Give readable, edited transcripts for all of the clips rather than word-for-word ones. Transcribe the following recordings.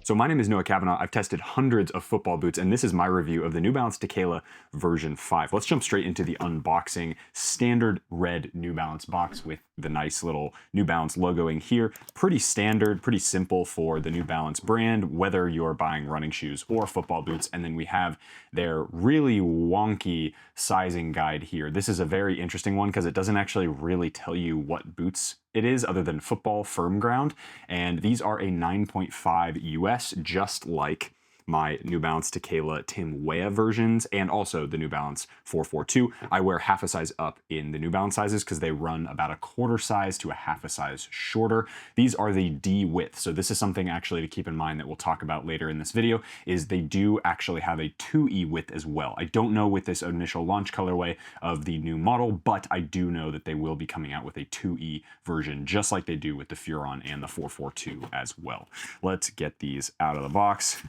So my name is Noah Cavanaugh. I've tested hundreds of football boots, and this is my review of the New Balance Tekela version 5. Let's jump straight into the unboxing. Standard red New Balance box with the nice little New Balance logoing here. Pretty standard, pretty simple for the New Balance brand, whether you're buying running shoes or football boots. And then we have their really wonky sizing guide here. This is a very interesting one because it doesn't actually really tell you what boots it is other than football firm ground, and these are a 9.5 US, just like my New Balance Tekela Tim Weah versions and also the New Balance 442. I wear half a size up in the New Balance sizes because they run about a quarter size to a half a size shorter. These are the D width, so this is something actually to keep in mind that we'll talk about later in this video, is they do actually have a 2E width as well. I don't know with this initial launch colorway of the new model, but I do know that they will be coming out with a 2E version, just like they do with the Furon and the 442 as well. Let's get these out of the box.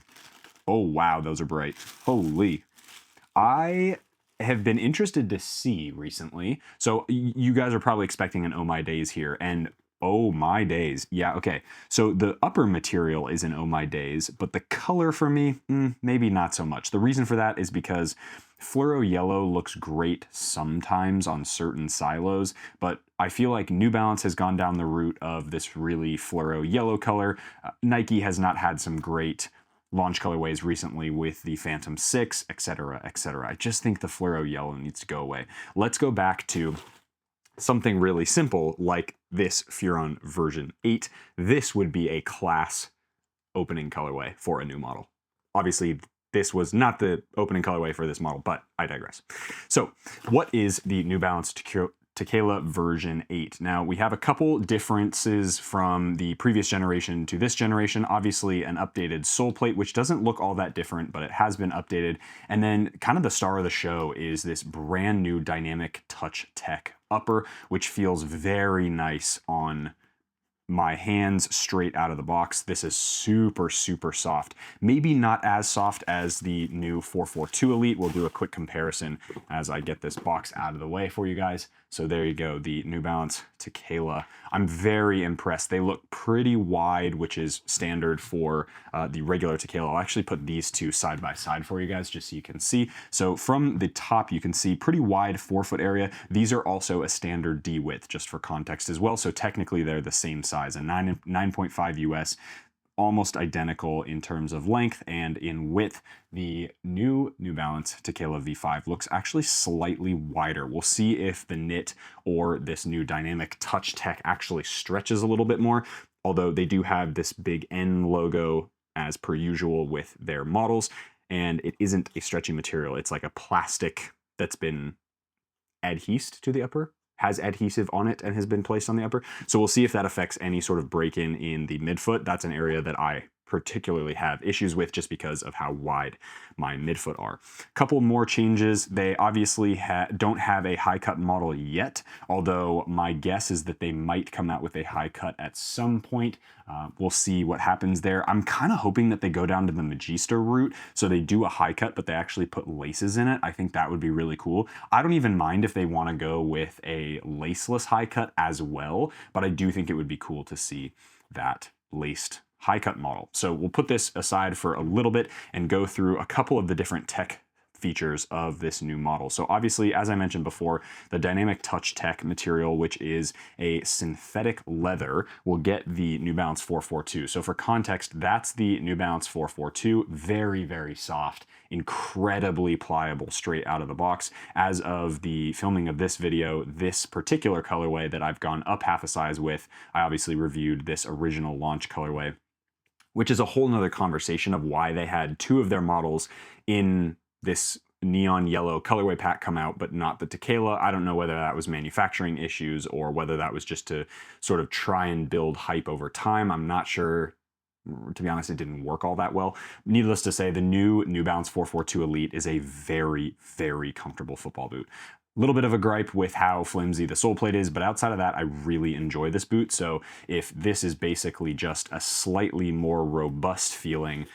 Oh, wow, those are bright. Holy. I have been interested to see recently. So you guys are probably expecting an oh my days here, and oh my days. Yeah, okay. So the upper material is an oh my days, but the color for me, maybe not so much. The reason for that is because fluoro yellow looks great sometimes on certain silos, but I feel like New Balance has gone down the route of this really fluoro yellow color. Nike has not had some great launch colorways recently with the Phantom 6, etc., etc. I just think the fluoro yellow needs to go away. Let's go back to something really simple like this Furon version 8. This would be a class opening colorway for a new model. Obviously, this was not the opening colorway for this model, but I digress. So what is the New Balance Tekela version 8. Now, we have a couple differences from the previous generation to this generation. Obviously, an updated sole plate, which doesn't look all that different, but it has been updated. And then kind of the star of the show is this brand new Dynamic TouchTech Upper, which feels very nice on my hands straight out of the box. This is super, super soft. Maybe not as soft as the new 442 Elite. We'll do a quick comparison as I get this box out of the way for you guys. So there you go, the New Balance Tekela. I'm very impressed. They look pretty wide, which is standard for the regular Tekela. I'll actually put these two side by side for you guys just so you can see. So from the top, you can see pretty wide forefoot area. These are also a standard D width, just for context as well. So technically they're the same size, a 9.5 US, almost identical in terms of length and in width. The New Balance Tekela V5 looks actually slightly wider. We'll see if the knit or this new Dynamic TouchTech actually stretches a little bit more, although they do have this big N logo as per usual with their models, and it isn't a stretchy material. It's like a plastic that's been adhesed to the upper, has adhesive on it and has been placed on the upper. So we'll see if that affects any sort of break-in in the midfoot. That's an area that I particularly have issues with just because of how wide my midfoot are. Couple more changes. They obviously don't have a high cut model yet, although my guess is that they might come out with a high cut at some point. We'll see what happens there. I'm kind of hoping that they go down to the Magista route, so they do a high cut, but they actually put laces in it. I think that would be really cool. I don't even mind if they want to go with a laceless high cut as well, but I do think it would be cool to see that laced high cut model. So we'll put this aside for a little bit and go through a couple of the different tech features of this new model. So obviously, as I mentioned before, the Dynamic TouchTech material, which is a synthetic leather, will get the New Balance 442. So for context, that's the New Balance 442. Very, very soft, incredibly pliable straight out of the box. As of the filming of this video, this particular colorway that I've gone up half a size with, I obviously reviewed this original launch colorway, which is a whole nother conversation of why they had two of their models in this neon yellow colorway pack come out, but not the Tekela. I don't know whether that was manufacturing issues or whether that was just to sort of try and build hype over time. I'm not sure. To be honest, it didn't work all that well. Needless to say, the new Balance 442 Elite is a very, very comfortable football boot. A little bit of a gripe with how flimsy the sole plate is, but outside of that, I really enjoy this boot. So if this is basically just a slightly more robust feeling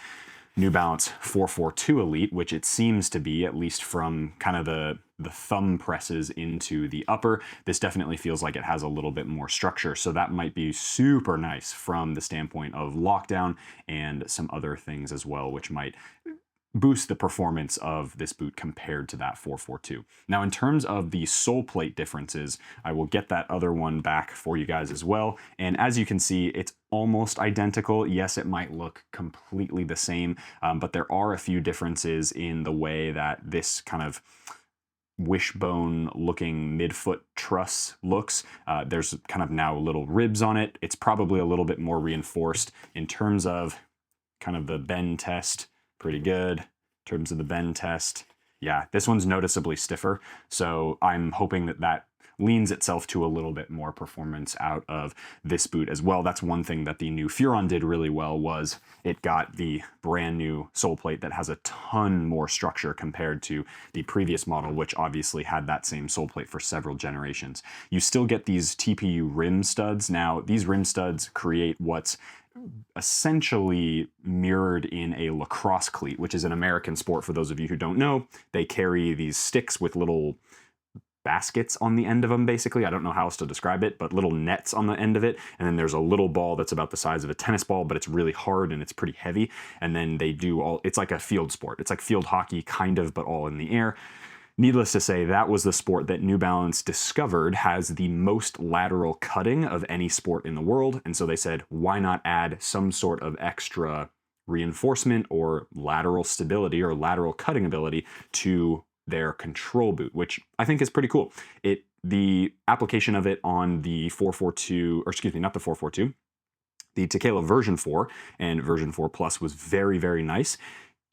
New Balance 442 Elite, which it seems to be, at least from kind of the the thumb presses into the upper, this definitely feels like it has a little bit more structure. So that might be super nice from the standpoint of lockdown and some other things as well, which might boost the performance of this boot compared to that 442. Now, in terms of the sole plate differences, I will get that other one back for you guys as well. And as you can see, it's almost identical. Yes, it might look completely the same, but there are a few differences in the way that this kind of wishbone looking midfoot truss looks. There's kind of now little ribs on it. It's probably a little bit more reinforced in terms of kind of the bend test. Pretty good in terms of the bend test. Yeah, this one's noticeably stiffer, so I'm hoping that that leans itself to a little bit more performance out of this boot as well. That's one thing that the new Furon did really well, was it got the brand new sole plate that has a ton more structure compared to the previous model, which obviously had that same sole plate for several generations. You still get these TPU rim studs. Now, these rim studs create what's essentially mirrored in a lacrosse cleat, which is an American sport for those of you who don't know. They carry these sticks with little baskets on the end of them, basically. I don't know how else to describe it, but little nets on the end of it. And then there's a little ball that's about the size of a tennis ball, but it's really hard and it's pretty heavy. And then they do all, it's like a field sport. It's like field hockey, kind of, but all in the air. Needless to say, that was the sport that New Balance discovered has the most lateral cutting of any sport in the world. And so they said, why not add some sort of extra reinforcement or lateral stability or lateral cutting ability to their control boot, which I think is pretty cool. The application of it on the 442, or excuse me, not the 442, the Tekela version 4 and version 4 Plus was very, very nice.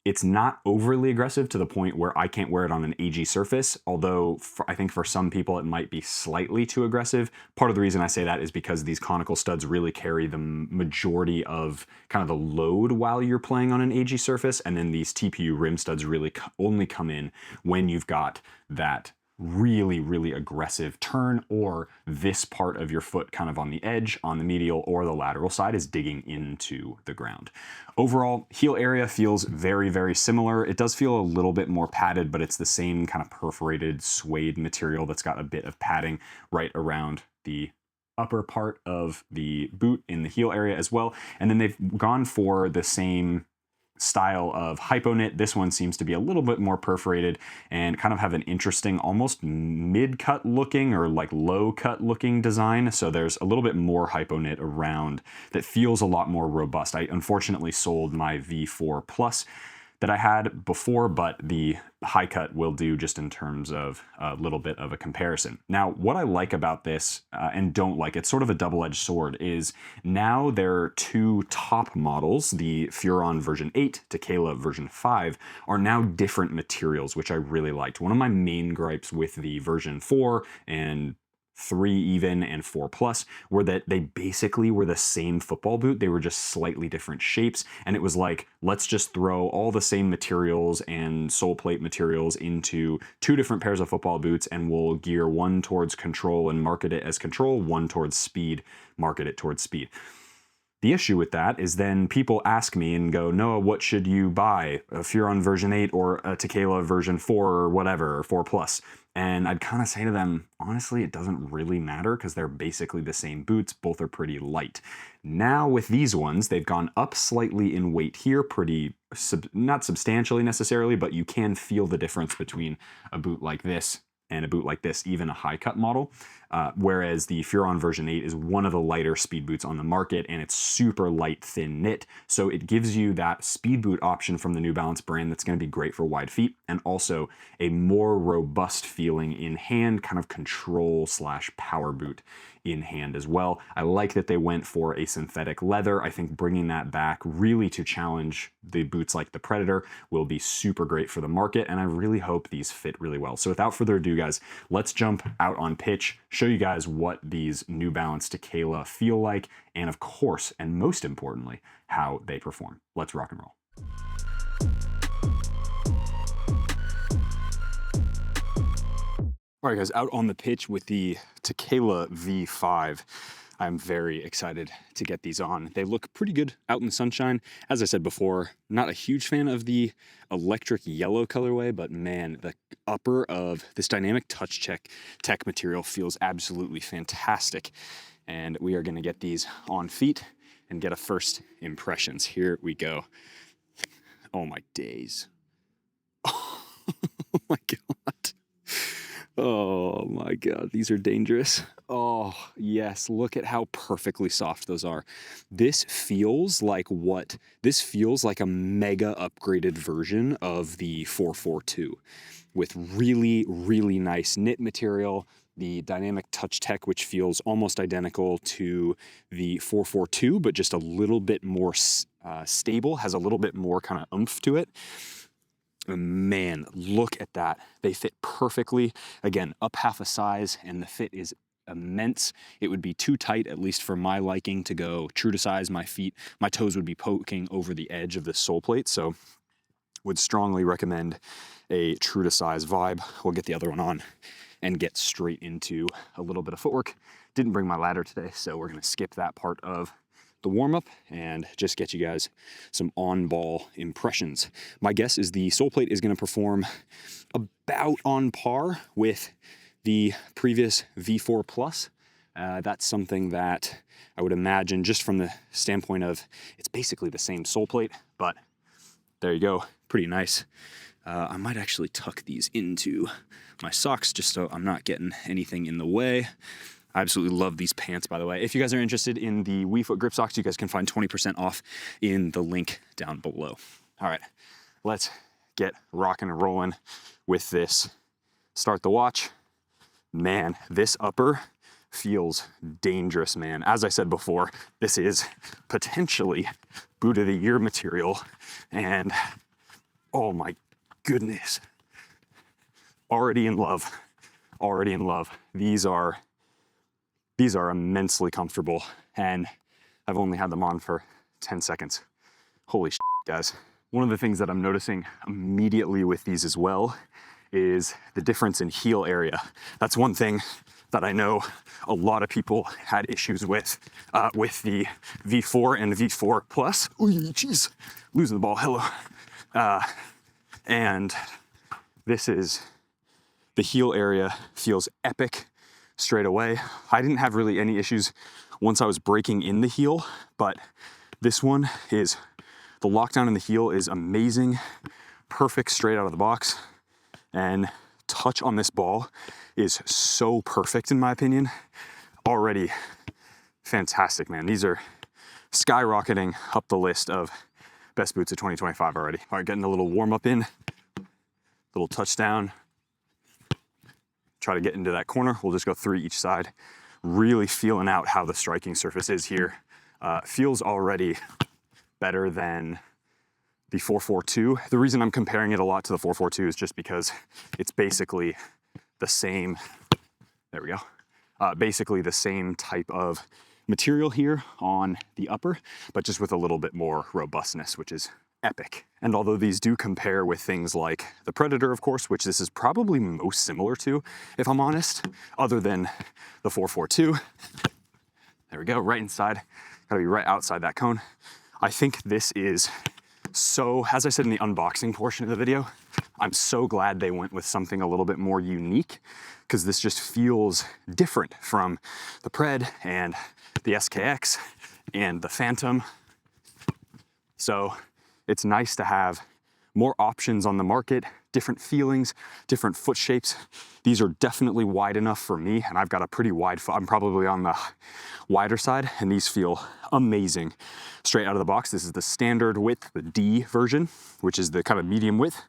It's not overly aggressive to the point where I can't wear it on an AG surface, although I think for some people it might be slightly too aggressive. Part of the reason I say that is because these conical studs really carry the majority of kind of the load while you're playing on an AG surface, and then these TPU rim studs really only come in when you've got that really, really aggressive turn, or this part of your foot kind of on the edge, on the medial or the lateral side is digging into the ground. Overall, heel area feels very, very similar. It does feel a little bit more padded, but it's the same kind of perforated suede material that's got a bit of padding right around the upper part of the boot in the heel area as well. And then they've gone for the same style of Hypoknit. This one seems to be a little bit more perforated and kind of have an interesting, almost mid-cut looking or like low-cut looking design. So there's a little bit more Hypoknit around that feels a lot more robust. I unfortunately sold my V4 Plus that I had before, but the high cut will do just in terms of a little bit of a comparison. Now, what I like about this and don't like, it's sort of a double-edged sword, is now there are two top models, the Furon version 8, Tekela version 5, are now different materials, which I really liked. One of my main gripes with the version 4 and 3 even and 4 Plus were that they basically were the same football boot. They were just slightly different shapes, and it was like, let's just throw all the same materials and sole plate materials into two different pairs of football boots, and we'll gear one towards control and market it as control, one towards speed, market it towards speed. The issue with that is then people ask me and go, Noah, what should you buy? A Furon version 8 or a Tekela version 4 or whatever, or 4 Plus? And I'd kind of say to them, honestly, it doesn't really matter because they're basically the same boots. Both are pretty light. Now with these ones, they've gone up slightly in weight here, not substantially necessarily, but you can feel the difference between a boot like this and a boot like this, even a high cut model. Whereas the Furon version 8 is one of the lighter speed boots on the market, and it's super light, thin knit. So it gives you that speed boot option from the New Balance brand that's going to be great for wide feet, and also a more robust feeling in hand, kind of control / power boot in hand as well. I like that they went for a synthetic leather. I think bringing that back really to challenge the boots like the Predator will be super great for the market, and I really hope these fit really well. So without further ado, guys, let's jump out on pitch, show you guys what these New Balance Tekela feel like, and of course, and most importantly, how they perform. Let's rock and roll. All right, guys, out on the pitch with the Tekela V5. I'm very excited to get these on. They look pretty good out in the sunshine. As I said before, not a huge fan of the electric yellow colorway, but man, the upper of this Dynamic TouchTech material feels absolutely fantastic. And we are gonna get these on feet and get a first impressions. Here we go. Oh my days. Oh my God. Oh my God, these are dangerous. Oh yes, look at how perfectly soft those are. This feels like a mega upgraded version of the 442 with really, really nice knit material. The Dynamic TouchTech, which feels almost identical to the 442, but just a little bit more stable, has a little bit more kind of oomph to it. Man, look at that. They fit perfectly. Again, up half a size, and the fit is immense. It would be too tight, at least for my liking, to go true to size. My toes would be poking over the edge of the sole plate, so would strongly recommend a true to size vibe. We'll get the other one on and get straight into a little bit of footwork. Didn't bring my ladder today, so we're gonna skip that part of the warm-up and just get you guys some on-ball impressions. My guess is the sole plate is going to perform about on par with the previous V4 Plus. That's something that I would imagine, just from the standpoint of it's basically the same sole plate, but there you go, pretty nice. I might actually tuck these into my socks just so I'm not getting anything in the way. I absolutely love these pants, by the way. If you guys are interested in the WeFoot grip socks, you guys can find 20% off in the link down below. All right, let's get rocking and rolling with this. Start the watch. Man, this upper feels dangerous, man. As I said before, this is potentially boot of the year material, and oh my goodness. Already in love, already in love. These are immensely comfortable, and I've only had them on for 10 seconds. Holy shit, guys. One of the things that I'm noticing immediately with these as well is the difference in heel area. That's one thing that I know a lot of people had issues with the V4 and the V4 Plus. Ooh, jeez, losing the ball, hello. And this is, the heel area feels epic straight away. I didn't have really any issues once I was breaking in the heel, but this one is, the lockdown in the heel is amazing, perfect straight out of the box, and touch on this ball is so perfect in my opinion. Already fantastic, man. These are skyrocketing up the list of best boots of 2025 already. All right, getting a little warm up in, little touchdown. Try to get into that corner. We'll just go 3 each side. Really feeling out how the striking surface is here. Feels already better than the 442. The reason I'm comparing it a lot to the 442 is just because it's basically the same, there we go. Basically the same type of material here on the upper, but just with a little bit more robustness, which is epic. And although these do compare with things like the Predator, of course, which this is probably most similar to, if I'm honest, other than the 442. There we go, right inside. Gotta be right outside that cone. I think this is so, as I said in the unboxing portion of the video, I'm so glad they went with something a little bit more unique, because this just feels different from the Pred and the SKX and the Phantom. So it's nice to have more options on the market, different feelings, different foot shapes. These are definitely wide enough for me, and I've got a pretty wide foot. I'm probably on the wider side, and these feel amazing. Straight out of the box, this is the standard width, the D version, which is the kind of medium width.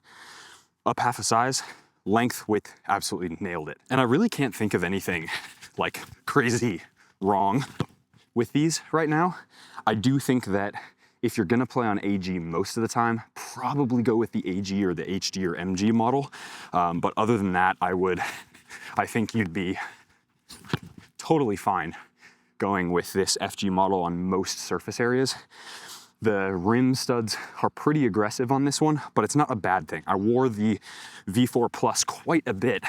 Up half a size, length, width, absolutely nailed it. And I really can't think of anything like crazy wrong with these right now. I do think that if you're gonna play on AG most of the time, probably go with the AG or the HD or MG model. But other than that, I think you'd be totally fine going with this FG model on most surface areas. The rim studs are pretty aggressive on this one, but it's not a bad thing. I wore the V4 Plus quite a bit.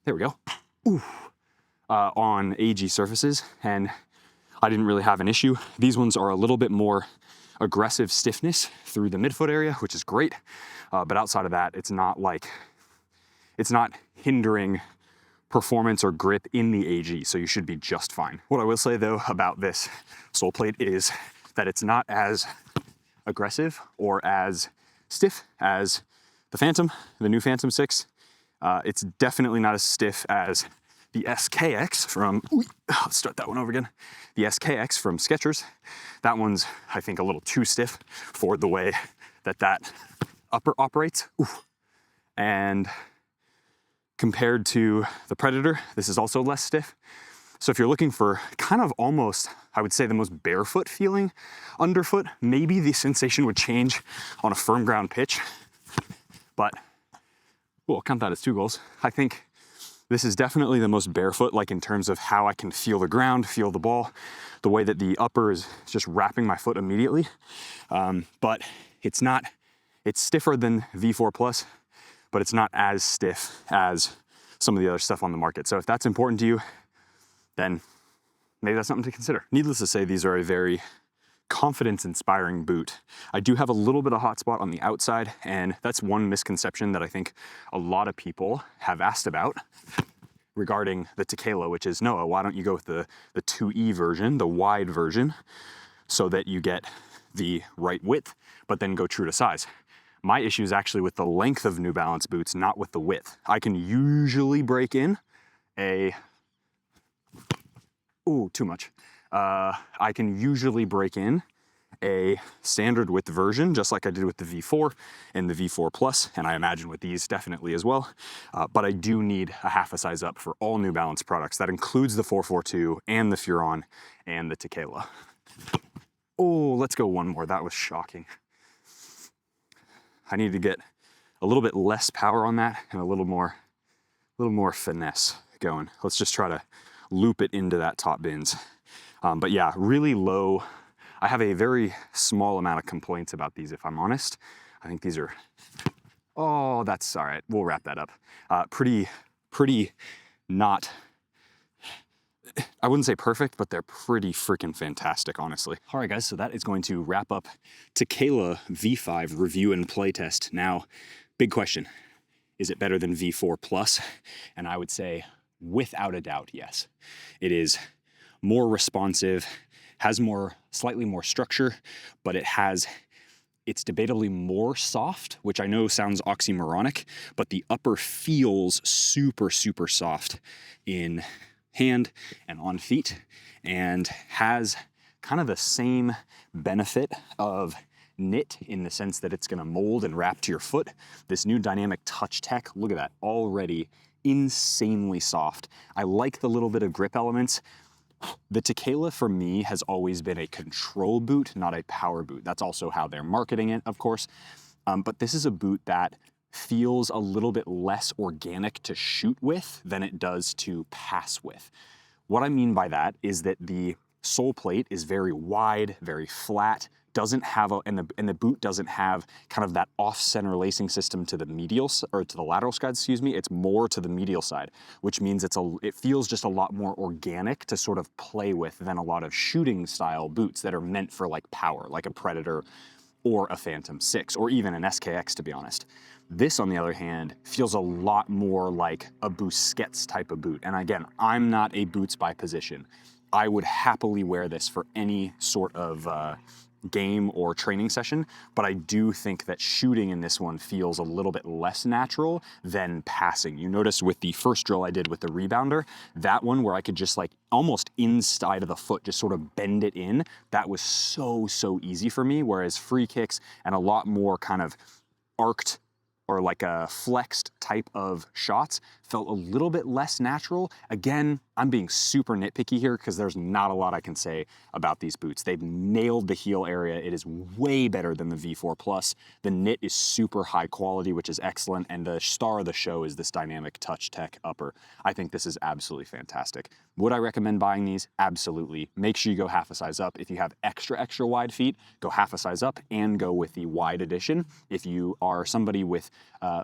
There we go. Ooh. on AG surfaces, and I didn't really have an issue. These ones are a little bit more aggressive stiffness through the midfoot area, which is great. But outside of that, it's not hindering performance or grip in the AG, so you should be just fine. What I will say though about this sole plate is that it's not as aggressive or as stiff as the Phantom, the new Phantom 6. It's definitely not as stiff as the SKX from, let's start that one over again. The SKX from Skechers. That one's, I think, a little too stiff for the way that upper operates. And compared to the Predator, this is also less stiff. So if you're looking for kind of almost, I would say, the most barefoot feeling underfoot, maybe the sensation would change on a firm ground pitch. But we'll count that as 2 goals. I think this is definitely the most barefoot, like in terms of how I can feel the ground, feel the ball, the way that the upper is just wrapping my foot immediately. But it's stiffer than V4 Plus, but it's not as stiff as some of the other stuff on the market. So if that's important to you, then maybe that's something to consider. Needless to say, these are a very confidence-inspiring boot. I do have a little bit of hot spot on the outside, and that's one misconception that I think a lot of people have asked about regarding the Tekela, which is, Noah, why don't you go with the 2E version, the wide version, so that you get the right width, but then go true to size? My issue is actually with the length of New Balance boots, not with the width. I can usually break in too much. I can usually break in a standard width version, just like I did with the V4 and the V4 Plus, and I imagine with these definitely as well. But I do need a half a size up for all New Balance products. That includes the 442 and the Furon and the Tekela. Oh, let's go one more. That was shocking. I need to get a little bit less power on that and a little more finesse going. Let's just try to loop it into that top bins. But yeah, really low. I have a very small amount of complaints about these, if I'm honest. I think these are, oh, that's all right. We'll wrap that up. Pretty not, I wouldn't say perfect, but they're pretty freaking fantastic, honestly. All right, guys, so that is going to wrap up Tekela V5 review and playtest. Now, big question, is it better than V4 Plus? And I would say, without a doubt, yes. It is more responsive, has slightly more structure, but it's debatably more soft, which I know sounds oxymoronic, but the upper feels super, super soft in hand and on feet, and has kind of the same benefit of knit in the sense that it's gonna mold and wrap to your foot. This new Dynamic TouchTech, look at that, already insanely soft. I like the little bit of grip elements. The Tekela for me has always been a control boot, not a power boot. That's also how they're marketing it, of course. But this is a boot that feels a little bit less organic to shoot with than it does to pass with. What I mean by that is that the sole plate is very wide, very flat, doesn't have and the boot doesn't have kind of that off-center lacing system to the medial or to the lateral side, excuse me. It's more to the medial side, which means it feels just a lot more organic to sort of play with than a lot of shooting style boots that are meant for like power, like a Predator or a Phantom 6 or even an SKX, to be honest. This, on the other hand, feels a lot more like a Busquets type of boot. And again, I'm not a boots by position. I would happily wear this for any sort of game or training session, but I do think that shooting in this one feels a little bit less natural than passing. You notice with the first drill I did with the rebounder, that one where I could just like almost inside of the foot, just sort of bend it in, that was so easy for me, whereas free kicks and a lot more kind of arced or like a flexed type of shots felt a little bit less natural. Again, I'm being super nitpicky here because there's not a lot I can say about these boots. They've nailed the heel area. It is way better than the V4 Plus. The knit is super high quality, which is excellent, and the star of the show is this Dynamic TouchTech Upper. I think this is absolutely fantastic. Would I recommend buying these? Absolutely. Make sure you go half a size up. If you have extra wide feet, go half a size up and go with the wide edition. If you are somebody with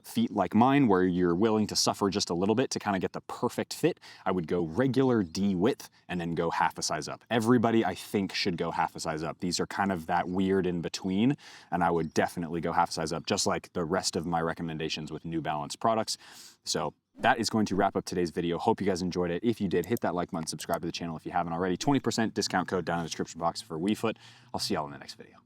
feet like mine, where you're willing to suffer just a little bit to kind of get the perfect fit, I would go regular D width and then go half a size up. Everybody, I think, should go half a size up. These are kind of that weird in between, and I would definitely go half a size up, just like the rest of my recommendations with New Balance products. So that is going to wrap up today's video. Hope you guys enjoyed it. If you did, hit that like button, subscribe to the channel if you haven't already. 20% discount code down in the description box for WeFoot. I'll see y'all in the next video.